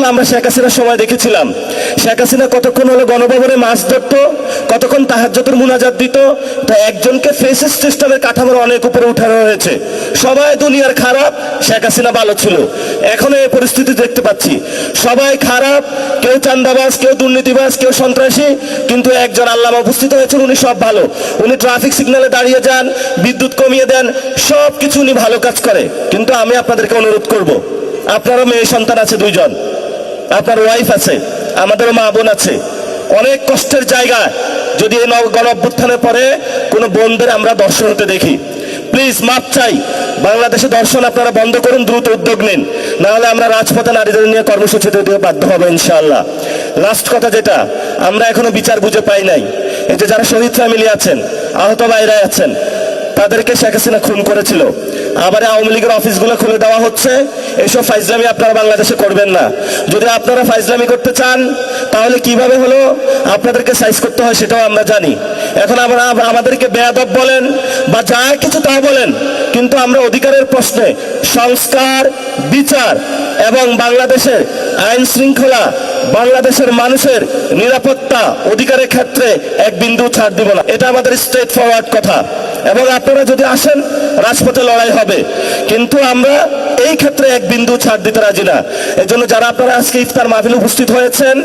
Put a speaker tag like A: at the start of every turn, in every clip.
A: আমরা শেখ হাসিনার সময় দেখেছিলাম শেখ হাসিনা কতক্ষণ হলো গণভবনে মাছ ধরত, কতক্ষণ তাহাজ্জুদের মুনাজাত দিত। তা একজনকে ফেসিস্ট সিস্টেমের কাঠামোর অনেক উপরে উঠানো হয়েছে। সবাই দুনিয়ার খারাপ, শেখ হাসিনা ভালো ছিল। এখন এই পরিস্থিতি দেখতে পাচ্ছি সবাই খারাপ, কেউ চান্দাবাজ, কেউ দুর্নীতিবাজ, কেউ সন্ত্রাসী, কিন্তু একজন আল্লামা উপস্থিত হয়েছেন, উনি সব ভালো। উনি ট্রাফিক সিগন্যালে দাঁড়িয়ে যান, বিদ্যুৎ কমিয়ে দেন, সব কিছু উনি ভালো কাজ করে। কিন্তু আমি আপনাদেরকে অনুরোধ করব, আপনারও মেয়ে সন্তান আছে দুইজন, আপনার ওয়াইফ আছে, আমাদেরও মা বোন আছে, অনেক কষ্টের জায়গায় যদি এই গণ অভ্যুত্থানের পরে কোনো বোনদের আমরা দর্শন হতে দেখি, প্লিজ মাপ চাই, বাংলাদেশে দর্শন আপনারা বন্ধ করুন, দ্রুত উদ্যোগ নিন, না হলে আমরা রাজপথে নারীদের নিয়ে কর্মসূচিতে দিয়ে বাধ্য হবো ইনশাআল্লাহ। লাস্ট কথা যেটা, আমরা এখনো বিচার বুঝে পাই নাই। এই যে যারা শহীদ ফ্যামিলি আছেন, আহত ভাইরা আছেন, তাদেরকে শেখ হাসিনা খুন করেছিল, আবার আওয়ামী লীগের অফিসগুলো খুলে দেওয়া হচ্ছে। এসব ফাইজলামি আপনারা বাংলাদেশে করবেন না। যদি আপনারা ফাইজলামি করতে চান তাহলে কিভাবে হলো আপনাদেরকে সাইজ করতে হয় সেটাও আমরা জানি। এখন আমরা আমাদেরকে বেয়াদব বলেন বা যা কিছু তা বলেন, কিন্তু আমরা অধিকারের প্রশ্নে সংস্কার, বিচার এবং বাংলাদেশের আইন শৃঙ্খলা, বাংলাদেশের মানুষের নিরাপত্তা অধিকারের ক্ষেত্রে এক বিন্দু ছাড় দিব না। এটা আমাদের স্ট্রেট ফরওয়ার্ড কথা। এবং আপনারা যদি আসেন, রাজপথে লড়াই হবে, কিন্তু আমরা এই ক্ষেত্রে এক বিন্দু ছাড় দিতে রাজি না। এজন্য যারা আপনারা আজকে ইফতার মাহফিলে উপস্থিত হয়েছেন,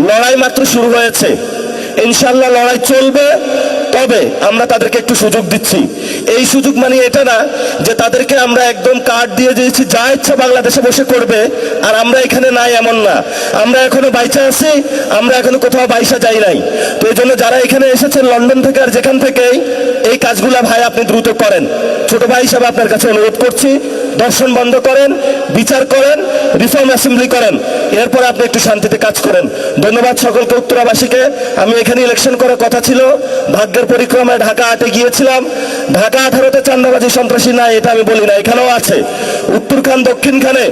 A: লড়াই মাত্র শুরু হয়েছে, ইনশাআল্লাহ লড়াই চলবে। তবে আমরা তাদেরকে একটু সুযোগ দিচ্ছি। এই সুযোগ মানে এটা না যে তাদেরকে আমরা একদম কার্ড দিয়ে দিয়েছি, যা ইচ্ছা বাংলাদেশে বসে করবে আর আমরা এখানে নাই, এমন না। আমরা এখনো বাইচা আছি, আমরা এখনো কোথাও বাইসা যাই নাই। তো এই জন্য যারা এখানে এসেছেন লন্ডন থেকে আর যেখান থেকেই, এই কাজগুলা ভাই আপনি দ্রুত করেন। ছোট ভাই হিসাবে আপনার কাছে অনুরোধ করছি, দর্শন বন্ধ করেন, বিচার করেন, রিফর্ম অ্যাসেম্বলি করেন, এরপর আপনি একটু শান্তিতে কাজ করেন। ধন্যবাদ সকলকে, উত্তরাবাসীকে। আমি এখানে ইলেকশন করার কথা ছিল, ভাগ্যের পরিক্রমায় ঢাকা 8-এ গিয়েছিলাম। ঢাকা 18-তে চান্দাবাজি সন্ত্রাসী নাই এটা আমি বলি না, এখানেও আছে। উত্তরখান দক্ষিণখানে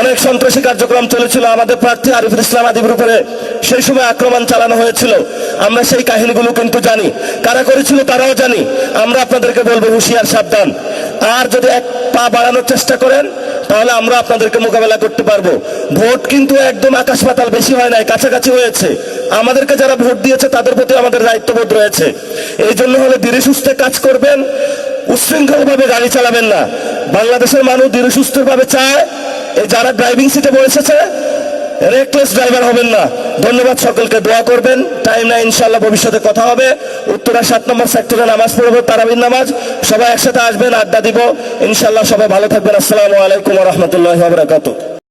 A: অনেক সন্ত্রাসী কার্যক্রম চলেছিল, আমাদের প্রার্থী আরিফুল ইসলাম আদিবের উপরে সেই সময় আক্রমণ চালানো হয়েছিল। আমরা সেই কাহিনীগুলো কিন্তু জানি, কারা করেছিল তারাও জানি। আমরা আপনাদেরকে বলবো হুঁশিয়ার, সাবধান। আর যদি এক পা বাড়ানোর চেষ্টা করেন তাহলে আমরা আপনাদেরকে মোকাবেলা করতে পারবো। ভোট কিন্তু একদম আকাশ পাতাল বেশি হয় নাই, কাছাকাছি হয়েছে। আমাদেরকে যারা ভোট দিয়েছে তাদের প্রতি আমাদের দায়িত্ববোধ রয়েছে। এই জন্য হলে ধীরে সুস্থে কাজ করবেন, উচ্ছৃঙ্খলভাবে গাড়ি চালাবেন না। বাংলাদেশের মানুষ ধীরে সুস্থভাবে চায়। এই যারা ড্রাইভিং সিটে বসেছে, রেকলেস ড্রাইভার হবেন না। ধন্যবাদ সকলকে, দোয়া করবেন। টাইম না, ইনশাআল্লাহ ভবিষ্যতে কথা হবে। উত্তরা 7 নম্বর সেক্টরে নামাজ পড়বো, তারাবির নামাজ। সবাই একসাথে আসবেন, আড্ডা দিব ইনশাআল্লাহ। সবাই ভালো থাকবেন। আসসালামু আলাইকুম ওয়া রাহমাতুল্লাহি ওয়া বারাকাতুহু।